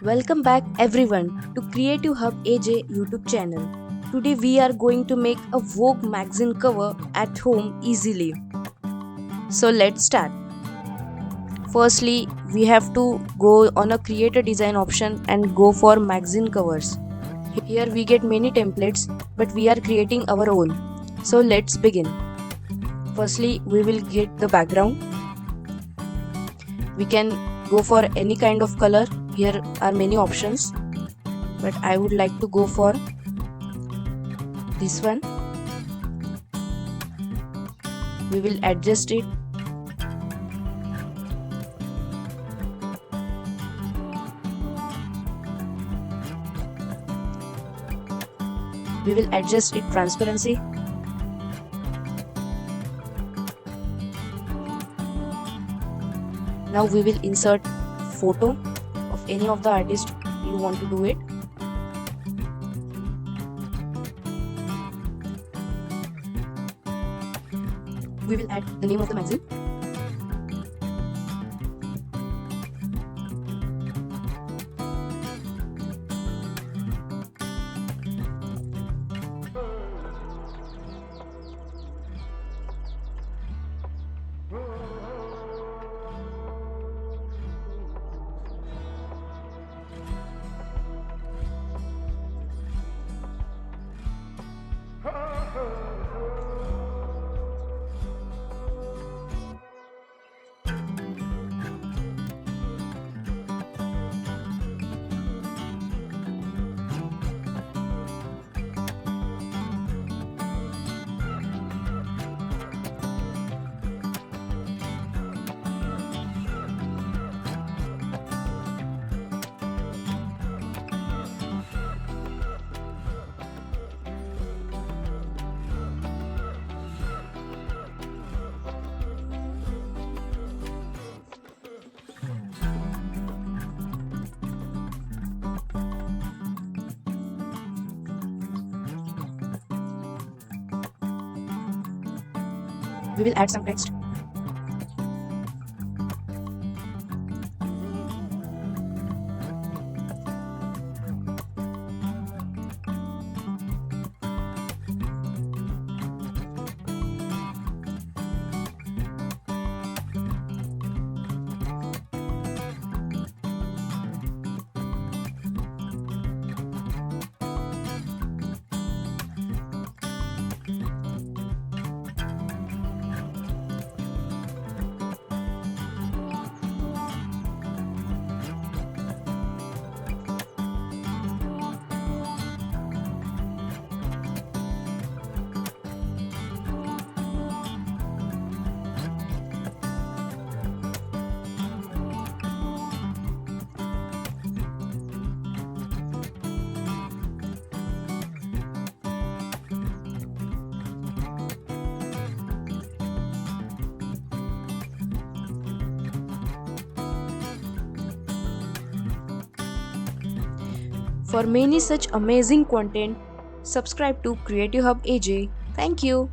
Welcome back everyone to Creative Hub AJ YouTube channel. Today we are going to make a Vogue magazine cover at home easily. So let's start. Firstly, we have to go on a create a design option and go for magazine covers. Here we get many templates, but we are creating our own. So let's begin. Firstly, we will get the background. We can go for any kind of color. Here are many options, but I would like to go for this one. We will adjust it. We will adjust its transparency. Now we will insert photo of any of the artists you want to do it. We will add the name of the magazine. We will add some text. For many such amazing content, subscribe to Creative Hub AJ. Thank you.